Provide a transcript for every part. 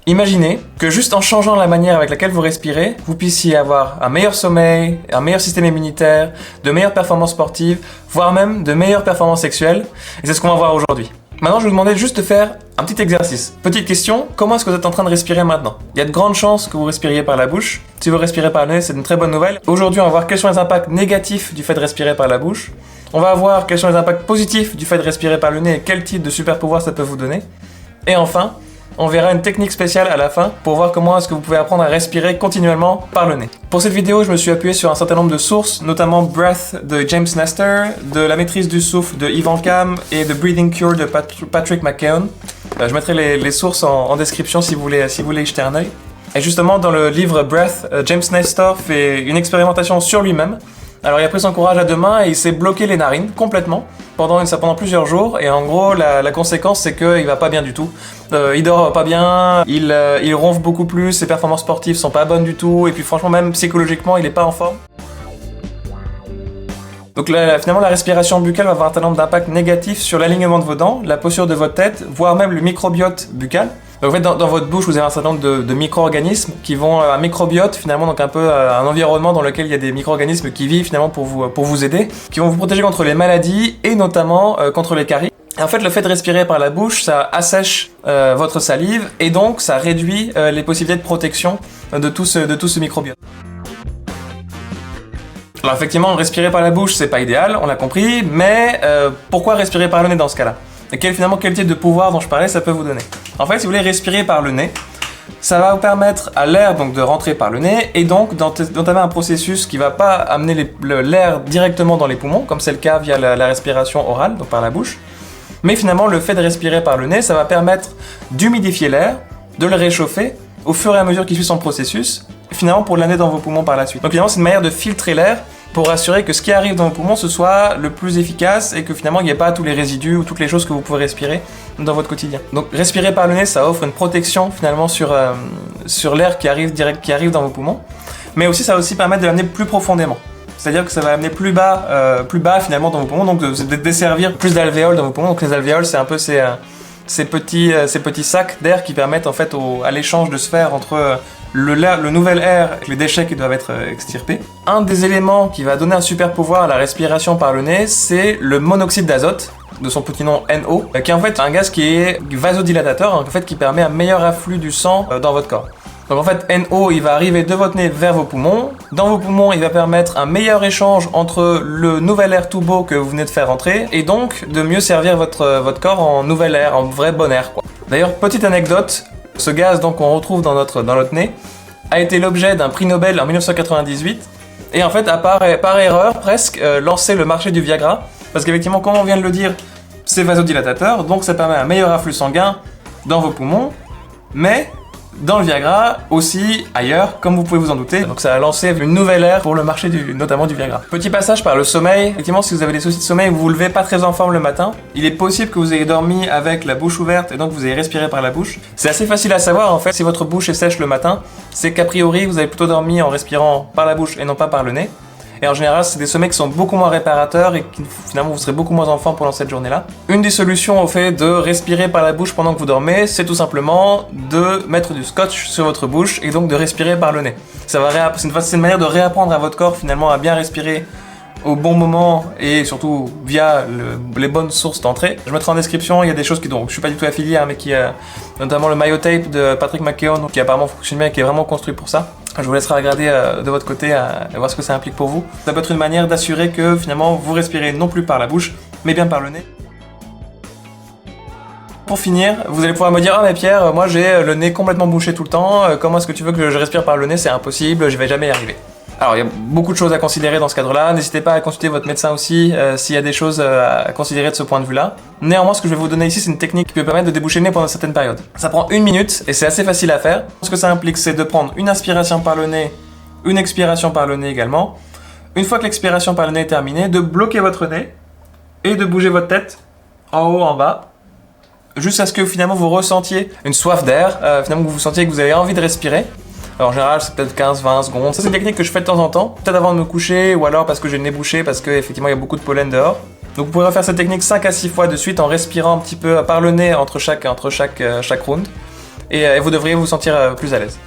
Imaginez que juste en changeant la manière avec laquelle vous respirez, vous puissiez avoir un meilleur sommeil, un meilleur système immunitaire, de meilleures performances sportives, voire même de meilleures performances sexuelles. Et c'est ce qu'on va voir aujourd'hui. Maintenant, je vais vous demander juste de faire un petit exercice. Petite question, comment est-ce que vous êtes en train de respirer maintenant? Il y a de grandes chances que vous respiriez par la bouche. Si vous respirez par le nez, c'est une très bonne nouvelle. Aujourd'hui, on va voir quels sont les impacts négatifs du fait de respirer par la bouche. On va voir quels sont les impacts positifs du fait de respirer par le nez et quel type de super pouvoir ça peut vous donner. Et enfin, on verra une technique spéciale à la fin pour voir comment est-ce que vous pouvez apprendre à respirer continuellement par le nez. Pour cette vidéo, je me suis appuyé sur un certain nombre de sources, notamment Breath de James Nestor, de La maîtrise du souffle de Ivan Kam et de Breathing Cure de Patrick McKeown. Je mettrai les sources en description si vous voulez y jeter un œil. Et justement, dans le livre Breath, James Nestor fait une expérimentation sur lui-même. Alors il a pris son courage à deux mains et il s'est bloqué les narines complètement pendant plusieurs jours, et en gros la conséquence c'est qu'il va pas bien du tout. Il dort pas bien, il ronfle beaucoup plus, ses performances sportives sont pas bonnes du tout, et puis franchement même psychologiquement il est pas en forme. Donc finalement la respiration buccale va avoir un certain nombre d'impacts négatifs sur l'alignement de vos dents, la posture de votre tête, voire même le microbiote buccal. Donc en fait dans votre bouche vous avez un certain nombre de micro-organismes qui vont un microbiote finalement, donc un peu un environnement dans lequel il y a des micro-organismes qui vivent finalement pour vous aider, qui vont vous protéger contre les maladies et notamment contre les caries. Et en fait le fait de respirer par la bouche ça assèche votre salive et donc ça réduit les possibilités de protection de tout ce microbiote. Alors effectivement respirer par la bouche c'est pas idéal, on l'a compris, mais pourquoi respirer par le nez dans ce cas-là? Et quel type de pouvoir dont je parlais ça peut vous donner? En fait, si vous voulez respirer par le nez, ça va vous permettre à l'air donc de rentrer par le nez et donc d'entamer un processus qui va pas amener l'air directement dans les poumons, comme c'est le cas via la respiration orale, donc par la bouche. Mais finalement, le fait de respirer par le nez, ça va permettre d'humidifier l'air, de le réchauffer au fur et à mesure qu'il suit son processus, finalement pour l'amener dans vos poumons par la suite. Donc finalement, c'est une manière de filtrer l'air pour assurer que ce qui arrive dans vos poumons ce soit le plus efficace et que finalement il n'y ait pas tous les résidus ou toutes les choses que vous pouvez respirer dans votre quotidien. Donc respirer par le nez, ça offre une protection finalement sur l'air qui arrive dans vos poumons, mais aussi ça va aussi permettre de l'amener plus profondément. C'est-à-dire que ça va amener plus bas finalement dans vos poumons, donc de desservir plus d'alvéoles dans vos poumons. Donc les alvéoles, c'est un peu ces petits sacs d'air qui permettent en fait à l'échange de se faire entre le nouvel air et les déchets qui doivent être extirpés. Un des éléments qui va donner un super pouvoir à la respiration par le nez, c'est le monoxyde d'azote, de son petit nom NO, qui est en fait un gaz qui est vasodilatateur, en fait qui permet un meilleur afflux du sang dans votre corps. Donc en fait NO il va arriver de votre nez vers vos poumons. Dans vos poumons il va permettre un meilleur échange entre le nouvel air tout beau que vous venez de faire entrer et donc de mieux servir votre corps en nouvel air, en vrai bon air quoi. D'ailleurs petite anecdote, ce gaz donc qu'on retrouve dans notre nez a été l'objet d'un prix Nobel en 1998 et en fait a par erreur presque lancé le marché du Viagra parce qu'effectivement comme on vient de le dire c'est vasodilatateur donc ça permet un meilleur afflux sanguin dans vos poumons, mais dans le Viagra, aussi ailleurs, comme vous pouvez vous en douter. Donc ça a lancé une nouvelle ère pour le marché notamment du Viagra. Petit passage par le sommeil. Effectivement, si vous avez des soucis de sommeil, vous vous levez pas très en forme le matin, il est possible que vous ayez dormi avec la bouche ouverte et donc vous ayez respiré par la bouche. C'est assez facile à savoir en fait, si votre bouche est sèche le matin, c'est qu'a priori vous avez plutôt dormi en respirant par la bouche et non pas par le nez. Et en général, c'est des sommeils qui sont beaucoup moins réparateurs et qui finalement vous serez beaucoup moins en forme pendant cette journée-là. Une des solutions au fait de respirer par la bouche pendant que vous dormez, c'est tout simplement de mettre du scotch sur votre bouche et donc de respirer par le nez. C'est une manière de réapprendre à votre corps finalement à bien respirer au bon moment et surtout via les bonnes sources d'entrée. Je mettrai en description, il y a des choses dont je suis pas du tout affilié, mais qui notamment le Myotape de Patrick McKeown, qui apparemment fonctionne bien et qui est vraiment construit pour ça. Je vous laisserai regarder de votre côté et voir ce que ça implique pour vous. Ça peut être une manière d'assurer que finalement vous respirez non plus par la bouche, mais bien par le nez. Pour finir, vous allez pouvoir me dire « Ah mais Pierre, moi j'ai le nez complètement bouché tout le temps, comment est-ce que tu veux que je respire par le nez? C'est impossible, je vais jamais y arriver. » Alors il y a beaucoup de choses à considérer dans ce cadre-là, n'hésitez pas à consulter votre médecin aussi s'il y a des choses à considérer de ce point de vue-là. Néanmoins, ce que je vais vous donner ici, c'est une technique qui peut permettre de déboucher le nez pendant certaines périodes. Ça prend 1 minute et c'est assez facile à faire. Ce que ça implique, c'est de prendre une inspiration par le nez, une expiration par le nez également. Une fois que l'expiration par le nez est terminée, de bloquer votre nez et de bouger votre tête en haut, en bas, jusqu'à ce que finalement vous ressentiez une soif d'air, finalement que vous sentiez que vous avez envie de respirer. Alors en général c'est peut-être 15-20 secondes. Ça c'est une technique que je fais de temps en temps, peut-être avant de me coucher ou alors parce que j'ai le nez bouché parce qu'effectivement il y a beaucoup de pollen dehors. Donc vous pourrez refaire cette technique 5 à 6 fois de suite en respirant un petit peu par le nez entre chaque round. et vous devriez vous sentir plus à l'aise.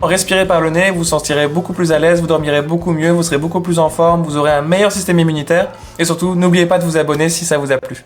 Respirez par le nez, vous vous sentirez beaucoup plus à l'aise, vous dormirez beaucoup mieux, vous serez beaucoup plus en forme, vous aurez un meilleur système immunitaire et surtout n'oubliez pas de vous abonner si ça vous a plu.